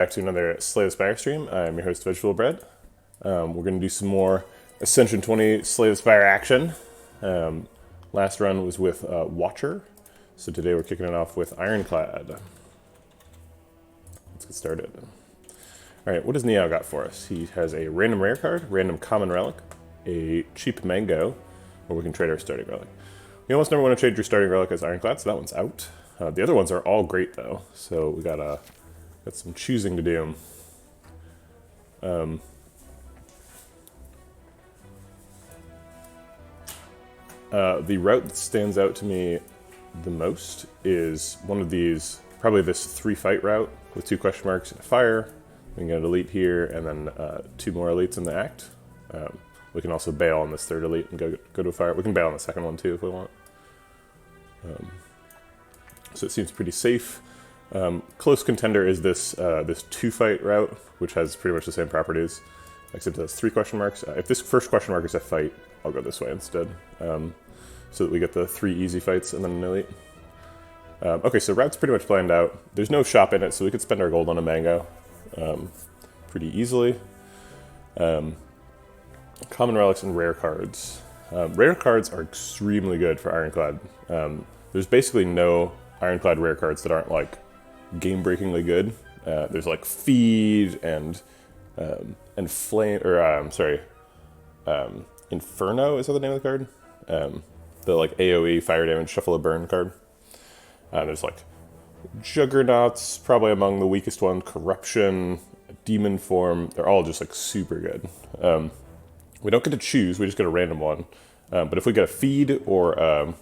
Back to another Slay the Spire stream. I'm your host, Vegetable Bread. We're going to do some more Ascension 20 Slay the Spire action. Last run was with Watcher, so today we're kicking it off with Ironclad. Let's get started. Alright, what does Neo got for us? He has a random rare card, random common relic, a cheap mango, or we can trade our starting relic. You almost never want to trade your starting relic as Ironclad, so that one's out. The other ones are all great though, so we got some choosing to do. The route that stands out to me the most is one of these, probably this 3-fight route with 2 question marks and a fire. We can get an elite here, and then 2 more elites in the act. We can also bail on this 3rd elite and go to a fire. We can bail on the 2nd one too if we want. So it seems pretty safe. Close contender is this 2-fight route, which has pretty much the same properties, except it has 3 question marks. If this first question mark is a fight, I'll go this way instead, so that we get the 3 easy fights and then an elite. Okay, so route's pretty much planned out. There's no shop in it, so we could spend our gold on a mango pretty easily. Common relics and rare cards. Rare cards are extremely good for Ironclad. There's basically no Ironclad rare cards that aren't like game-breakingly good. There's like feed and flame, or Inferno is that the name of the card? The like AOE fire damage shuffle a burn card. There's like Juggernauts, probably among the weakest one. Corruption, Demon Form. They're all just like super good. We don't get to choose; we just get a random one. But if we get a feed or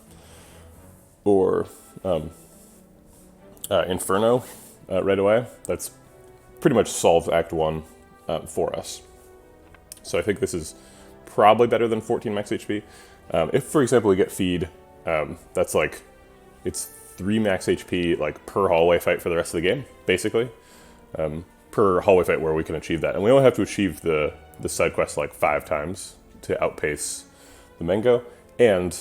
Inferno right away, that's pretty much solves Act 1 for us. So I think this is probably better than 14 max HP. If, for example, we get feed, that's like, it's 3 max HP like per hallway fight for the rest of the game, basically. Per hallway fight where we can achieve that. And we only have to achieve the side quest like 5 times to outpace the mango. And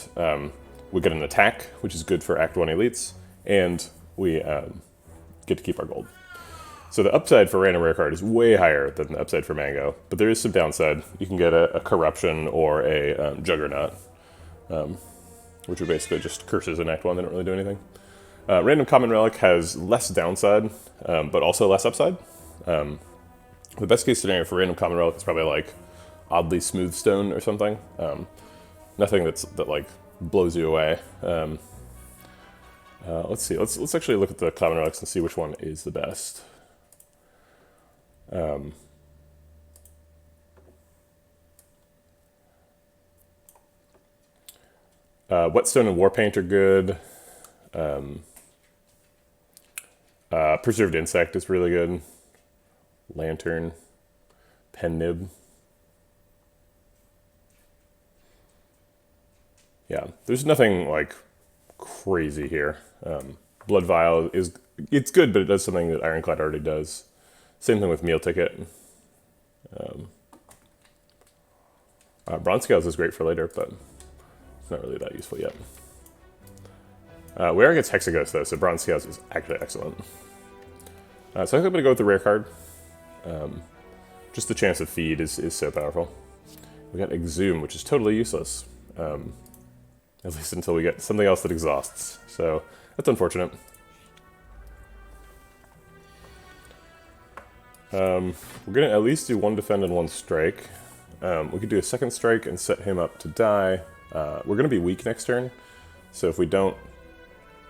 we get an attack, which is good for Act 1 elites, and we get to keep our gold. So the upside for random rare card is way higher than the upside for mango, but there is some downside. You can get a corruption or a juggernaut, which are basically just curses in Act 1. They don't really do anything. Random common relic has less downside, but also less upside. The best case scenario for random common relic is probably like oddly smooth stone or something. Nothing that like blows you away. Let's see. Let's actually look at the common relics and see which one is the best. Whetstone and Warpaint are good. Preserved Insect is really good. Lantern, Pen Nib. Yeah, there's nothing like crazy here. Blood Vial it's good, but it does something that Ironclad already does. Same thing with Meal Ticket. Bronze Scales is great for later, but it's not really that useful yet. We are against Hexaghost though, so Bronze Scales is actually excellent. So I think I'm going to go with the rare card. Just the chance of feed is so powerful. We got Exhume, which is totally useless. At least until we get something else that exhausts. So that's unfortunate. We're going to at least do 1 defend and 1 strike. We could do a 2nd strike and set him up to die. We're going to be weak next turn, so if we don't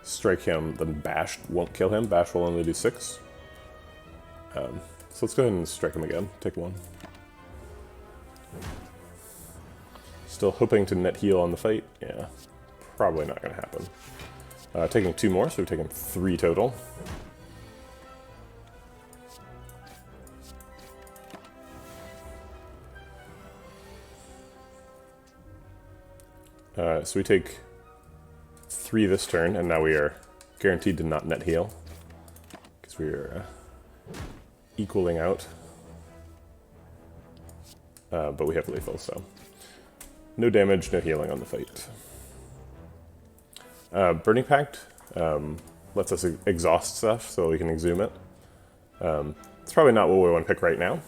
strike him, then Bash won't kill him. Bash will only do 6. So let's go ahead and strike him again. Take 1. Still hoping to net heal on the fight. Yeah, probably not going to happen. Taking 2 more, so we've taken 3 total. So we take 3 this turn, and now we are guaranteed to not net heal, because we are equaling out. But we have lethal, so no damage, no healing on the fight. Burning Pact lets us exhaust stuff so we can exhume it. It's probably not what we want to pick right now.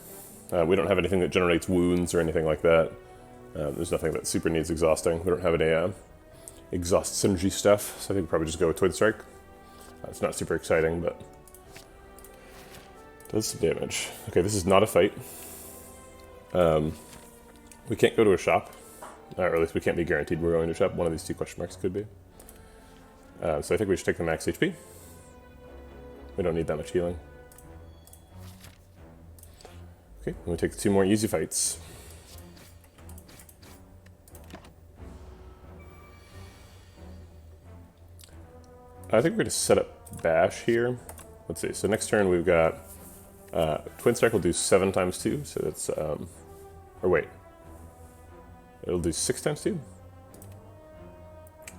We don't have anything that generates wounds or anything like that. There's nothing that super needs exhausting. We don't have any exhaust synergy stuff, so I think we'll probably just go with Twin Strike. It's not super exciting, but does some damage. Okay, this is not a fight. We can't go to a shop, or at least we can't be guaranteed we're going to a shop. One of these two question marks could be. So I think we should take the max HP. We don't need that much healing. Okay, and we take 2 more easy fights. I think we're going to set up Bash here. Let's see, so next turn we've got Twin Strike will do 7 times 2, so that's, or wait, it'll do 6 times 2?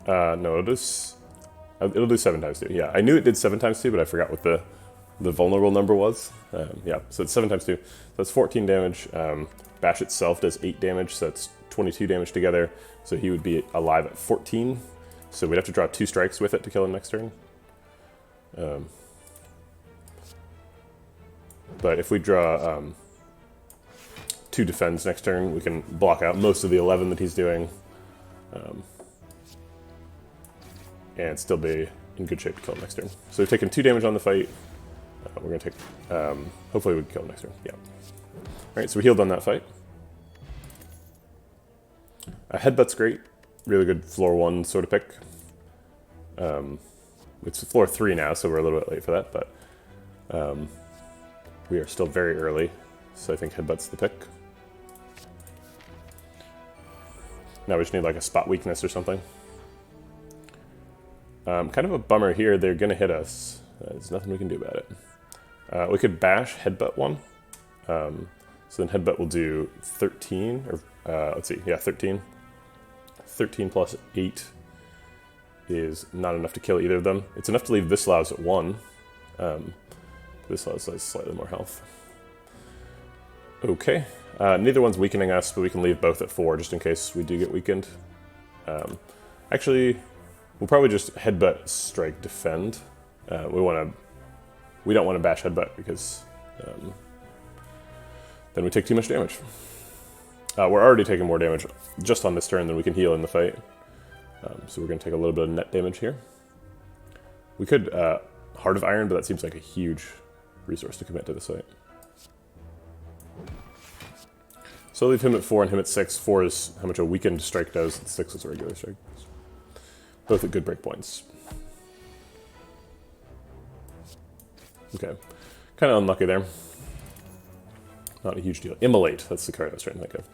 No, it'll do 7 times 2, yeah. I knew it did 7 times 2, but I forgot what the vulnerable number was. Yeah, so it's 7 times 2, so that's 14 damage. Bash itself does 8 damage, so that's 22 damage together, so he would be alive at 14. So we'd have to draw 2 strikes with it to kill him next turn. But if we draw 2 defends next turn, we can block out most of the 11 that he's doing. And still be in good shape to kill him next turn. So we've taken 2 damage on the fight. We're going to take... hopefully we can kill him next turn. Yeah. Alright, so we healed on that fight. Headbutt's great. Really good floor 1 sort of pick. It's floor 3 now, so we're a little bit late for that, but we are still very early, so I think Headbutt's the pick. Now we just need like a spot weakness or something. Kind of a bummer here, they're going to hit us. There's nothing we can do about it. We could Bash Headbutt 1. So then Headbutt will do 13, or let's see, yeah, 13. 13 plus 8 is not enough to kill either of them. It's enough to leave Vislav's at 1. Vislav's has slightly more health. Okay, neither one's weakening us, but we can leave both at 4 just in case we do get weakened. Actually, we'll probably just Headbutt, Strike, Defend. We don't want to Bash Headbutt because then we take too much damage. We're already taking more damage just on this turn than we can heal in the fight. So we're going to take a little bit of net damage here. We could Heart of Iron, but that seems like a huge resource to commit to this fight. So I'll leave him at 4 and him at 6. 4 is how much a weakened strike does, and 6 is a regular strike. Both at good breakpoints. Okay, kind of unlucky there. Not a huge deal. Immolate, that's the card I was trying to think of.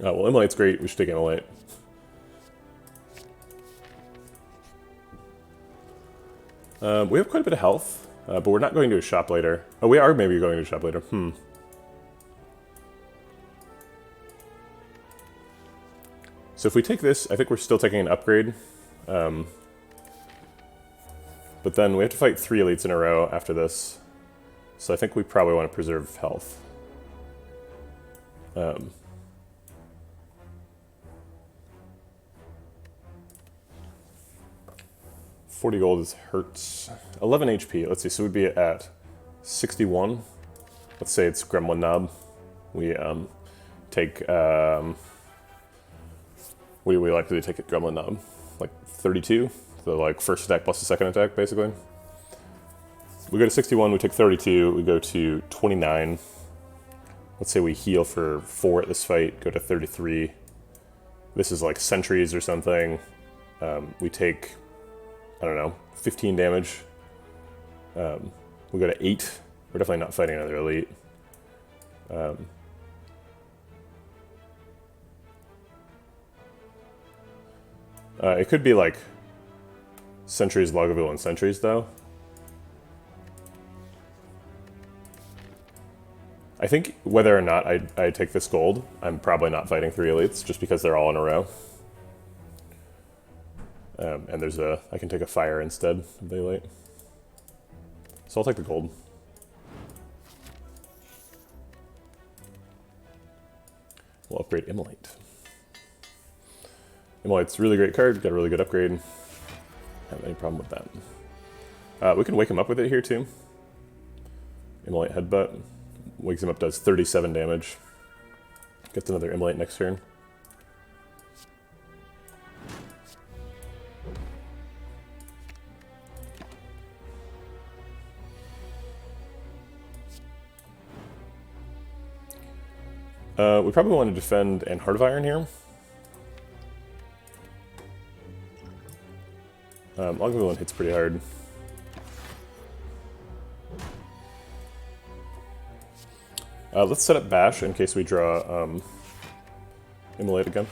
Well, Immolate's great, we should take Immolate. We have quite a bit of health, but we're not going to a shop later. Oh, we are maybe going to a shop later. So if we take this, I think we're still taking an upgrade. But then we have to fight 3 elites in a row after this. So I think we probably want to preserve health. 40 gold is hurts. 11 HP. Let's see, so we'd be at 61. Let's say it's Gremlin Knob. We take... we likely to take it Gremlin Knob. Like 32. So like first attack plus the second attack, basically. We go to 61, we take 32, we go to 29. Let's say we heal for 4 at this fight, go to 33. This is like sentries or something. We take, I don't know, 15 damage. We go to 8. We're definitely not fighting another elite. It could be like sentries, Lagavulin, and sentries, though. I think whether or not I take this gold, I'm probably not fighting 3 elites, just because they're all in a row. And there's I can take a fire instead of the elite. So I'll take the gold. We'll upgrade Immolate. Immolate's a really great card, got a really good upgrade. Don't have any problem with that. We can wake him up with it here too. Immolate Headbutt. Wakes him up, does 37 damage. Gets another Immolate next turn. We probably want to defend and Heart of Iron here. Longbow one hits pretty hard. Let's set up Bash in case we draw Immolate again.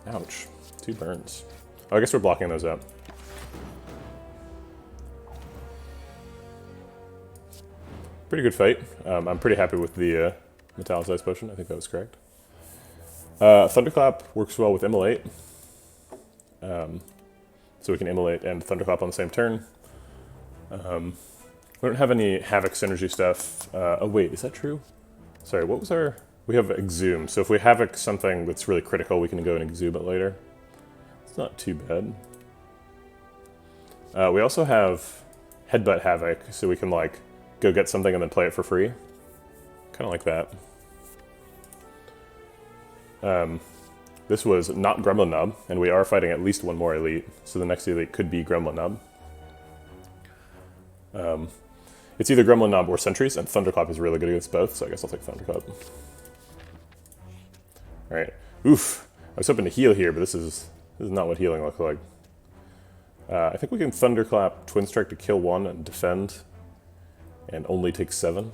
Ouch. 2 burns. Oh, I guess we're blocking those out. Pretty good fight. I'm pretty happy with the Metallicized Potion. I think that was correct. Thunderclap works well with Immolate. So we can Immolate and Thunderclap on the same turn. We don't have any Havoc synergy stuff. Oh wait, is that true? Sorry, what was our... We have Exhume, so if we Havoc something that's really critical, we can go and Exhume it later. It's not too bad. We also have Headbutt Havoc, so we can like go get something and then play it for free. Kind of like that. This was not Gremlin Nub, and we are fighting at least one more elite, so the next elite could be Gremlin Nub. It's either Gremlin Nub or Sentries, and Thunderclap is really good against both, so I guess I'll take Thunderclap. Alright. Oof. I was hoping to heal here, but this is not what healing looks like. I think we can Thunderclap Twin Strike to kill 1 and defend, and only take 7.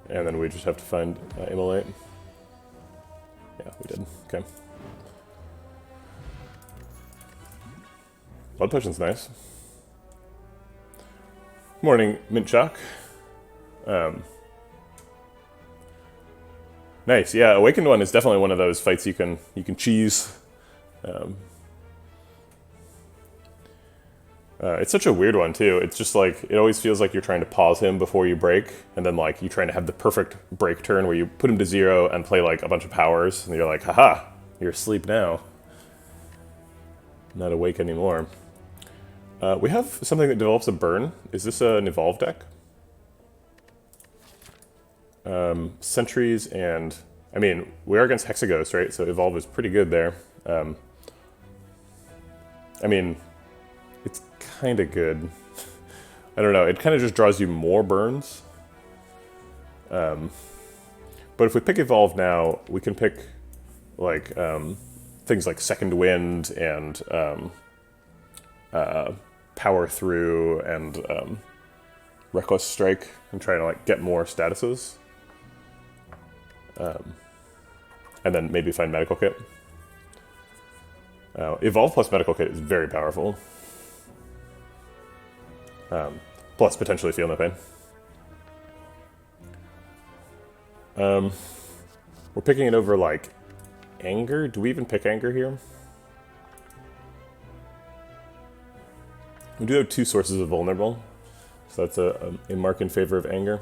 And then we just have to find Immolate. Yeah, we did. Okay. Blood Potion's nice. Morning, Mint Chalk. Nice, yeah. Awakened One is definitely one of those fights you can cheese. It's such a weird one too. It's just like, it always feels like you're trying to pause him before you break, and then like you're trying to have the perfect break turn where you put him to 0 and play like a bunch of powers, and you're like, haha, you're asleep now. Not awake anymore. We have something that develops a burn. Is this an Evolve deck? Sentries and... I mean, we are against Hexaghost, right? So Evolve is pretty good there. I mean, it's kind of good. I don't know, it kind of just draws you more burns. But if we pick Evolve now, we can pick like things like Second Wind and Power Through and Reckless Strike and try to like get more statuses. And then maybe find Medical Kit. Evolve plus Medical Kit is very powerful. Plus potentially Feel No Pain. We're picking it over like Anger. Do we even pick Anger here? We do have 2 sources of Vulnerable, so that's a mark in favor of Anger.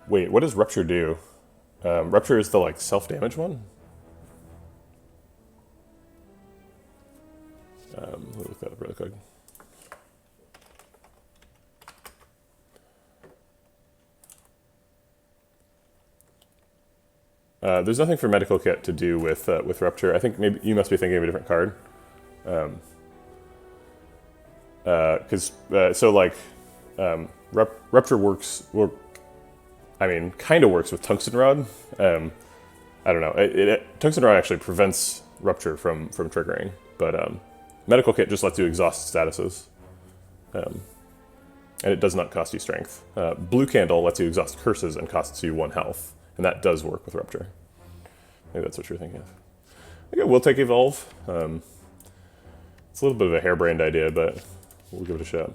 Wait, what does Rupture do? Rupture is the like self-damage one? Let me look that up really quick. There's nothing for Medical Kit to do with Rupture. I think maybe you must be thinking of a different card. Rupture works. I mean, kind of works with Tungsten Rod. I don't know. Tungsten Rod actually prevents Rupture from triggering, but Medical Kit just lets you exhaust statuses, and it does not cost you strength. Blue Candle lets you exhaust curses and costs you 1 health, and that does work with Rupture. Maybe that's what you're thinking of. Okay, we'll take Evolve. It's a little bit of a harebrained idea, but we'll give it a shot.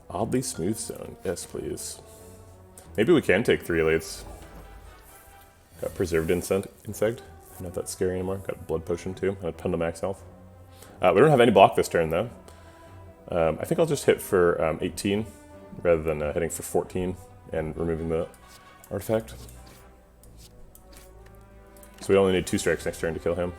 Oddly Smooth Stone. Yes, please. Maybe we can take 3 elites. Got Preserved Insect. Not that scary anymore. Got Blood Potion too, and a ton of max health. We don't have any block this turn though. I think I'll just hit for 18 rather than hitting for 14 and removing the artifact. So we only need 2 strikes next turn to kill him.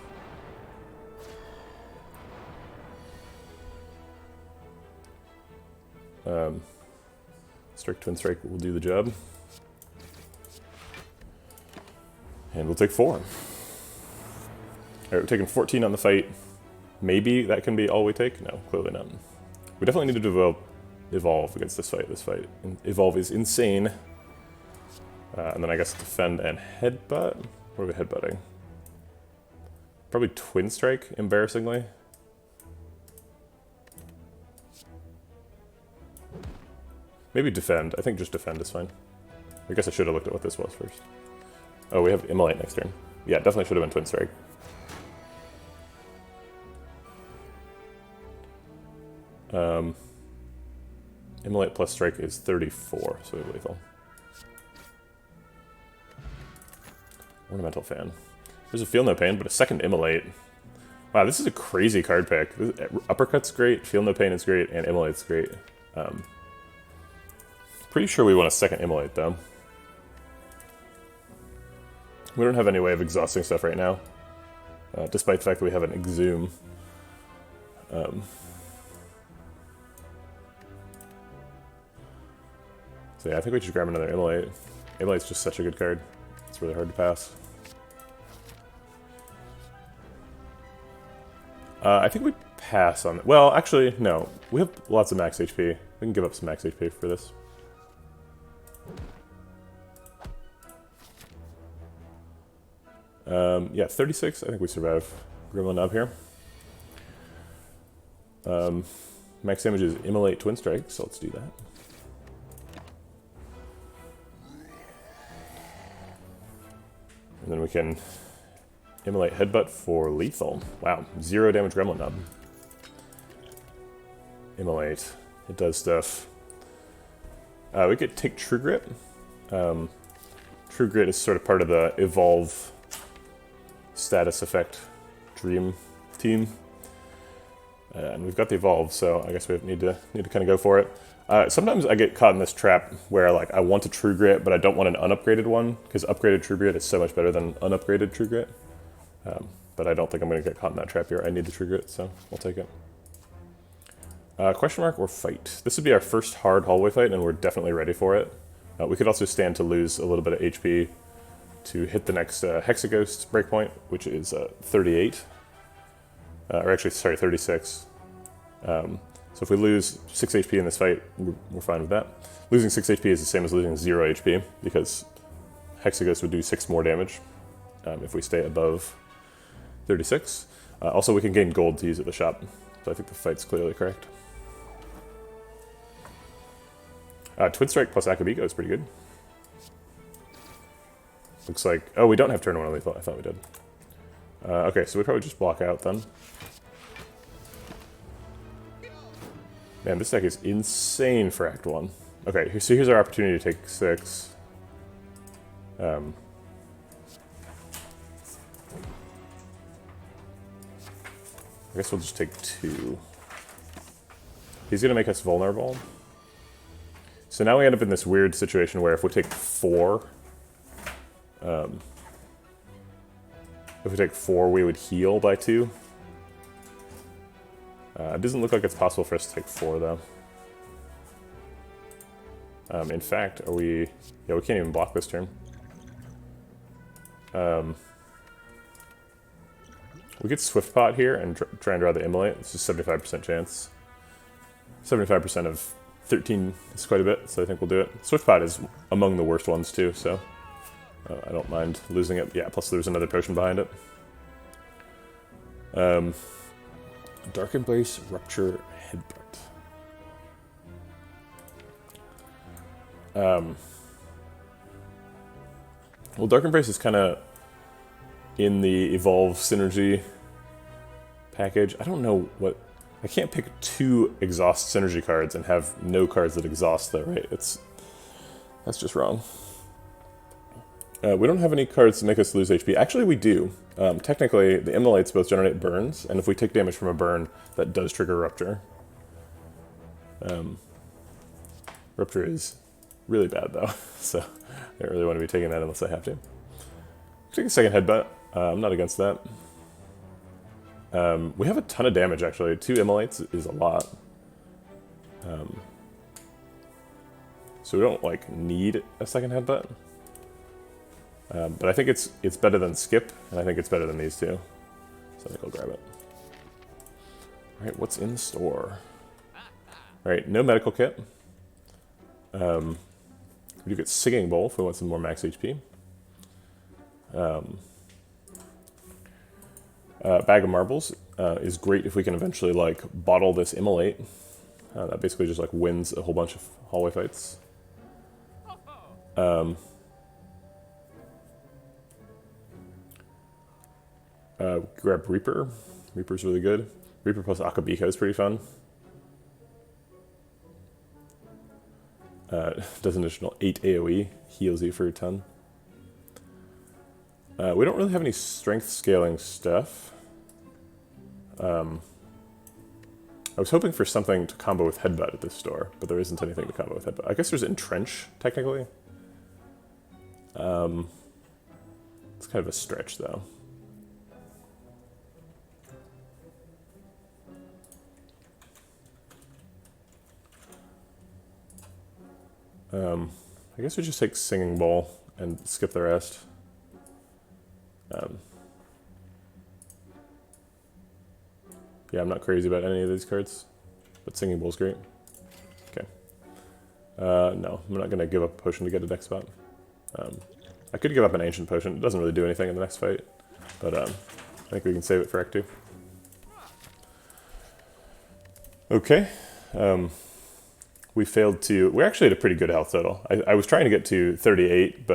Strike, Twin Strike will do the job. And we'll take 4. Alright, we're taking 14 on the fight. Maybe that can be all we take? No, clearly not. We definitely need to evolve against this fight. This fight. Evolve is insane. And then I guess defend and headbutt? What are we headbutting? Probably Twin Strike, embarrassingly. Maybe defend. I think just defend is fine. I guess I should have looked at what this was first. Oh, we have Immolate next turn. Yeah, definitely should have been Twin Strike. Immolate plus Strike is 34, so we have lethal. Ornamental Fan. There's a Feel No Pain, but a second Immolate. Wow, this is a crazy card pick. Uppercut's great, Feel No Pain is great, and Immolate's great. Pretty sure we want a second Immolate, though. We don't have any way of exhausting stuff right now, despite the fact that we have an Exhume. So yeah, I think we should grab another Immolate. Immolate's just such a good card. It's really hard to pass. I think we pass on... Well, actually, no. We have lots of max HP. We can give up some max HP for this. Yeah, 36. I think we survive Gremlin up here. Max damage is Immolate Twin Strike, so let's do that. And then we can Immolate Headbutt for lethal. Wow, 0 damage Gremlin Nub. Immolate. It does stuff. We could take True Grit. True Grit is sort of part of the Evolve status effect dream team. And we've got the Evolve, so I guess we need to kind of go for it. Sometimes I get caught in this trap where like I want a True Grit, but I don't want an unupgraded one, because upgraded True Grit is so much better than unupgraded True Grit. But I don't think I'm going to get caught in that trap here. I need the True Grit, so we'll take it. Question mark or fight? This would be our first hard hallway fight, and we're definitely ready for it. We could also stand to lose a little bit of HP to hit the next hexaghost breakpoint, which is 38. Or actually, sorry, 36. So if we lose 6 HP in this fight, we're fine with that. Losing 6 HP is the same as losing 0 HP, because hexaghost would do 6 more damage if we stay above 36. Also, we can gain gold to use at the shop, so I think the fight's clearly correct. Twin Strike plus Akabiko is pretty good. Looks like... Oh, we don't have turn 1 lethal. I thought we did. Okay, so we probably just block out then. Man, this deck is insane for Act 1. Okay, so here's our opportunity to take 6. I guess we'll just take 2. He's going to make us vulnerable. So now we end up in this weird situation where if we take 4... if we take 4, we would heal by 2. It doesn't look like it's possible for us to take 4, though. In fact, are we... Yeah, we can't even block this turn. We could Swift Pot here and try and draw the Immolate. It's just 75% chance. 75% of 13 is quite a bit, so I think we'll do it. Swift Pot is among the worst ones, too, so... I don't mind losing it. Yeah, plus there's another potion behind it. Dark Embrace, Rupture, Headbutt. Well, Dark Embrace is kind of in the Evolve Synergy package. I don't know what... I can't pick 2 Exhaust Synergy cards and have no cards that exhaust, though, right? That's just wrong. We don't have any cards to make us lose HP. Actually, we do. Technically, the immolates both generate burns, and if we take damage from a burn, that does trigger Rupture. Rupture is really bad, though, so I don't really want to be taking that unless I have to. Take a second headbutt. I'm not against that. We have a ton of damage, actually. 2 immolates is a lot. So we don't, like, need a second headbutt. But I think it's better than skip, and I think it's better than these two. So I think I'll grab it. Alright, what's in the store? Alright, no medical kit. We do get Singing Bowl if we want some more max HP. Bag of Marbles is great if we can eventually, like, bottle this immolate. That basically just, like, wins a whole bunch of hallway fights. Grab Reaper. Reaper's really good. Reaper plus Akabika is pretty fun. Does an additional 8 AoE, heals you for a ton. We don't really have any strength scaling stuff. I was hoping for something to combo with Headbutt at this store, but there isn't anything to combo with Headbutt. I guess there's Entrench, technically. It's kind of a stretch, though. I guess we just take Singing Bowl and skip the rest. Yeah, I'm not crazy about any of these cards, but Singing Bowl's great. Okay. No, I'm not going to give up a potion to get a deck spot. I could give up an Ancient Potion. It doesn't really do anything in the next fight, but I think we can save it for Act 2. Okay. We failed to... We're actually at a pretty good health total. I was trying to get to 38,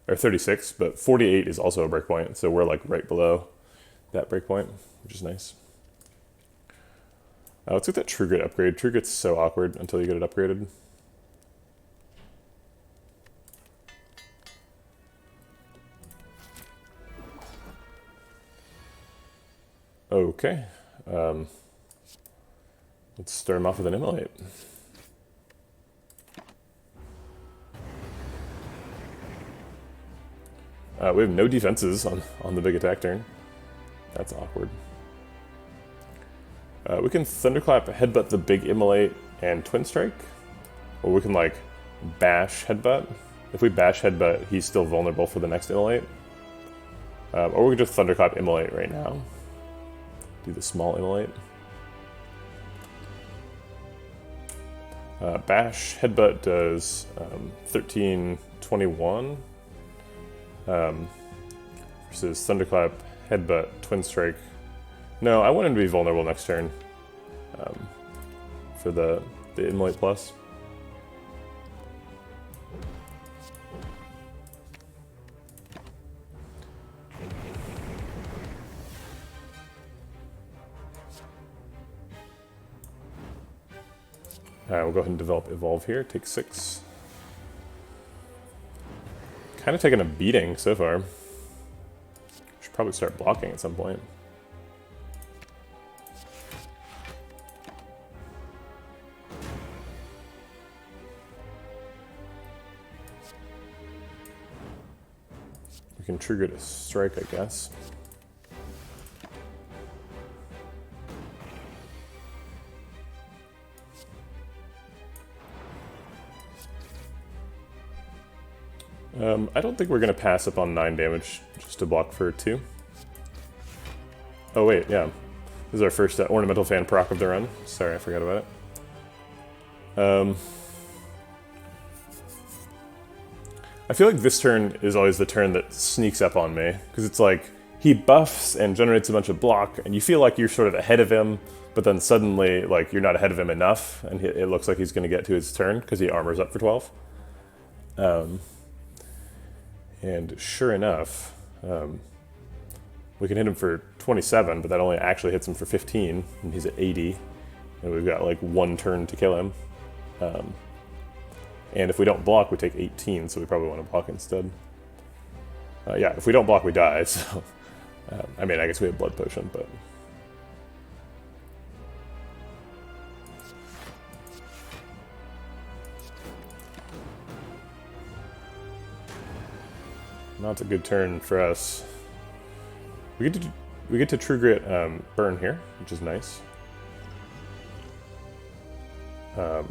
or 36, but 48 is also a breakpoint, so we're like right below that breakpoint, which is nice. Let's get that True Grit upgrade. True Grit's so awkward until you get it upgraded. Okay. Let's start him off with an Immolate. We have no defenses on the big attack turn. That's awkward. We can Thunderclap, Headbutt the big Immolate, and Twin Strike. Or we can, like, Bash Headbutt. If we Bash Headbutt, he's still vulnerable for the next Immolate. Or we can just Thunderclap Immolate right now. Do the small Immolate. Bash Headbutt does 1321. Versus Thunderclap, Headbutt, Twin Strike. No, I want him to be vulnerable next turn. For the Immolate Plus. We'll go ahead and develop Evolve here. Take 6. Kind of taking a beating so far. Should probably start blocking at some point. We can trigger to strike, I guess. I don't think we're going to pass up on 9 damage just to block for 2. Oh wait, yeah. This is our first Ornamental Fan proc of the run. Sorry, I forgot about it. I feel like this turn is always the turn that sneaks up on me, because it's like, he buffs and generates a bunch of block, and you feel like you're sort of ahead of him, but then suddenly, like, you're not ahead of him enough, and it looks like he's going to get to his turn, because he armors up for 12. And sure enough, we can hit him for 27, but that only actually hits him for 15, and he's at 80, and we've got like 1 turn to kill him. And if we don't block, we take 18, so we probably want to block instead. Yeah, if we don't block, we die. So, I mean, I guess we have blood potion, but not a good turn for us. We get to True Grit burn here, which is nice. I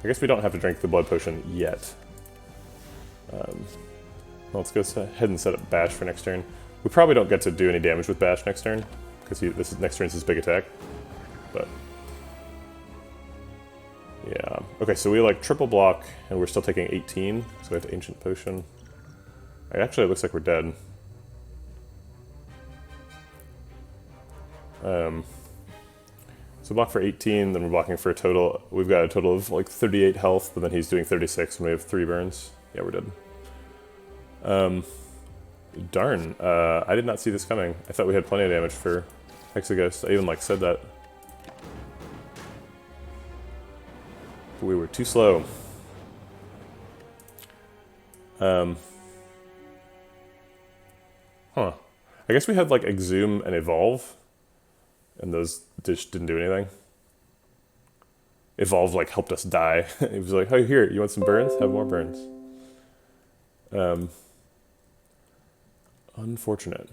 guess we don't have to drink the blood potion yet. Let's go ahead and set up Bash for next turn. We probably don't get to do any damage with Bash next turn, because next turn is his big attack. But yeah, okay, so we like triple block, and we're still taking 18, so we have Ancient Potion. Actually, it looks like we're dead. So block for 18, then we're blocking for a total. We've got a total of like 38 health, but then he's doing 36, and we have 3 burns. Yeah, we're dead. Darn, I did not see this coming. I thought we had plenty of damage for Hexaghost. I even like said that. But we were too slow. Huh. I guess we had like Exhume and Evolve, and those just didn't do anything. Evolve like helped us die. It was like, oh, here, you want some burns? Have more burns. Unfortunate.